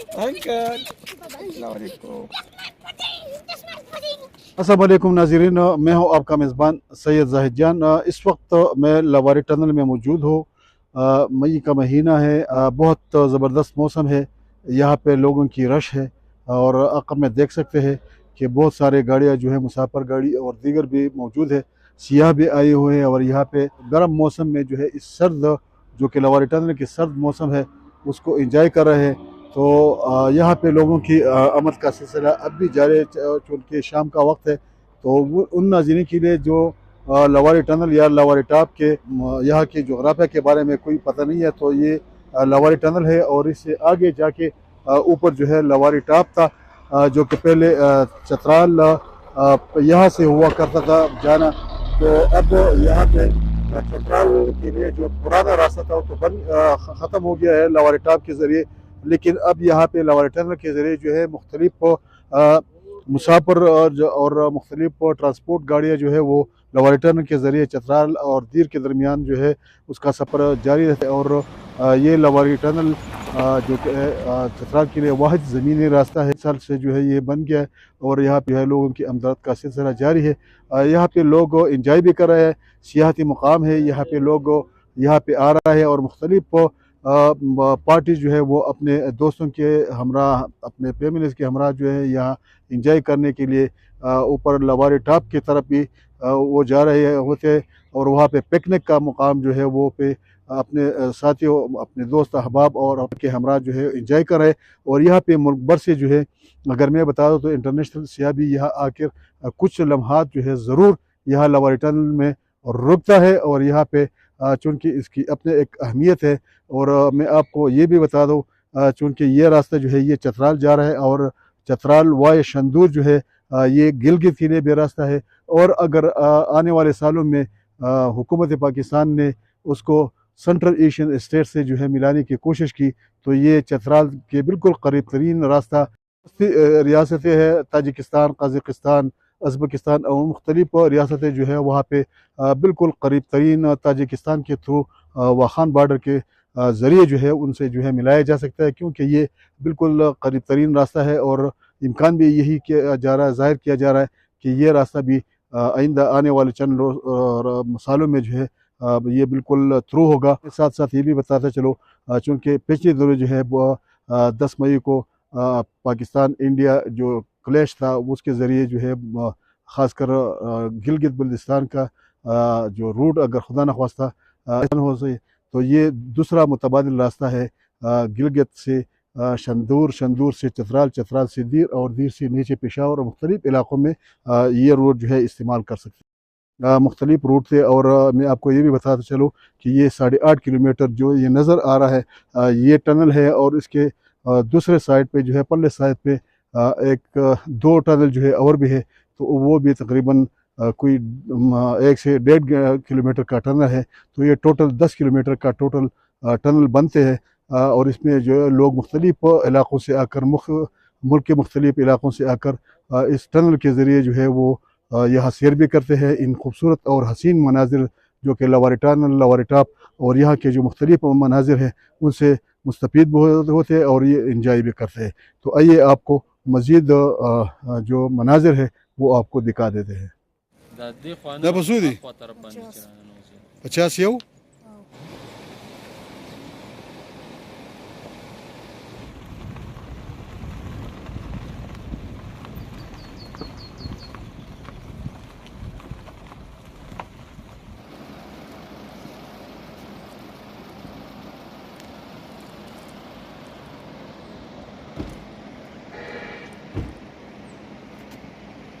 Uncle अस्सलाम वालेकुम। अस्सलाम वालेकुम नाज़रीन, मैं हूं आपका मेज़बान सैयद जाहिद जान। इस वक्त मैं लवारी टनल में मौजूद हूं। मई का महीना है, बहुत ज़बरदस्त मौसम है। यहाँ पे लोगों की रश है और अक़ब में देख सकते हैं कि बहुत सारे गाड़ियाँ जो है मुसाफिर गाड़ी और दीगर भी मौजूद है। सियाह भी आए हुए हैं और यहाँ पे गर्म मौसम में जो है इस सर्द जो कि लवारी टनल की सर्द मौसम है उसको इंजॉय कर रहे हैं। तो यहाँ पे लोगों की आमद का सिलसिला अब भी जारी है, चूँकि शाम का वक्त है। तो उन नाज़रीन के लिए जो लवारी टनल या लवारी टॉप के यहाँ की जोग्राफिया के बारे में कोई पता नहीं है, तो ये लवारी टनल है और इससे आगे जाके ऊपर जो है लवारी टॉप था, जो कि पहले चतराल यहाँ से हुआ करता था जाना। तो अब यहाँ पे चतराल के लिए जो पुराना रास्ता था वो तो ख़त्म हो गया है लवारी टॉप के ज़रिए, लेकिन अब यहाँ पे लवारी टनल के ज़रिए जो है मुख्तलिफ मुसाफिर और मुख्तलिफ ट्रांसपोर्ट गाड़ियाँ जो है वो लवारी टनल के ज़रिए चतराल और दीर के दरमियान जो है उसका सफ़र जारी रहता है। और ये लवारी टनल जो कि चतराल के लिए वाहिद ज़मीनी रास्ता है, साल से जो है ये बन गया है और यहाँ पे है लोगों की आमदरफ्त का सिलसिला जारी है। यहाँ पे लोग इंजॉय भी कर रहे हैं, सियाहती मुकाम है, यहाँ पे लोग यहाँ पे आ रहा है और मुख्तलिफ पार्टी जो है वो अपने दोस्तों के हमरा, अपने फैमिलीज़ के हमरा जो है यहाँ इंजॉय करने के लिए ऊपर लवारी टॉप की तरफ भी वो जा रहे होते हैं और वहाँ पे पिकनिक का मुकाम जो है वो पे अपने साथियों, अपने दोस्त अहबाब और आपके हमरा जो है इंजॉय कर रहे हैं। और यहाँ पे मुल्क भर से जो है, अगर मैं बता दूँ तो इंटरनेशनल सियाह भी यहाँ आकर कुछ लम्हात जो है ज़रूर यहाँ लवारी टनल में रुकता है और यहाँ पे चूँकि इसकी अपने एक अहमियत है। और मैं आपको ये भी बता दूँ, चूँकि ये रास्ता जो है ये चतराल जा रहा है और चतराल वाय शंदूर जो है ये गिलगित के लिए भी रास्ता है। और अगर आने वाले सालों में हुकूमत पाकिस्तान ने उसको सेंट्रल एशियन स्टेट से जो है मिलाने की कोशिश की तो ये चतराल के बिल्कुल करीब तरीन रास्ता रियासतें हैं, ताजिकिस्तान, कज़ाकिस्तान, उज़्बेकिस्तान और मुख्तलिफ रियासतें जो है वहाँ पे बिल्कुल करीब तरीन ताजिकिस्तान के थ्रू वाखान बार्डर के ज़रिए जो है उनसे जो है मिलाया जा सकता है, क्योंकि ये बिल्कुल करीब तरीन रास्ता है। और इम्कान भी यही किया जा रहा है, ज़ाहिर किया जा रहा है कि ये रास्ता भी आइंदा आने वाले चंद सालों में जो है ये बिल्कुल थ्रू होगा। साथ साथ ये भी बताते चलो, चूँकि पिछले दिनों जो है वो 10 मई को पाकिस्तान इंडिया जो क्लैश था उसके ज़रिए जो है ख़ासकर गिलगित बल्तिस्तान का जो रूट अगर खुदा न ख्वास्ता हो सके तो ये दूसरा मुतबादिल रास्ता है गिलगित से शंदूर, शंदूर से चतराल, चतराल से दीर और दीर से नीचे पेशावर और मुख्तलिफ इलाक़ों में ये रोड जो है इस्तेमाल कर सकते हैं। मुख्तलिफ रूट थे और मैं आपको ये भी बताता चलूँ कि ये 8.5 किलोमीटर जो ये नज़र आ रहा है ये टनल है और इसके दूसरे साइड पे जो है पल्ले साइड पे एक 2 टनल जो है और भी है, तो वो भी तकरीबन कोई 1 से 1.5 किलोमीटर का टनल है। तो ये टोटल 10 किलोमीटर का टोटल टनल बनते हैं और इसमें जो है लोग मुख्तलिफ इलाक़ों से आकर मुल्क के मुख्तलिफ इलाक़ों से आकर इस टनल के ज़रिए जो है वो यहाँ सैर भी करते हैं। इन खूबसूरत और हसीन मनाजिर जो कि लवारी टनल, लवारी टॉप और यहाँ के जो मुख्तलिफ मनाजिर हैं उनसे मुस्तफ़ीद होते हैं और ये इंजॉय भी करते हैं। तो आइए आपको मज़ीद जो मनाजिर है वो आपको दिखा देते हैं। دا بسودي 50 یو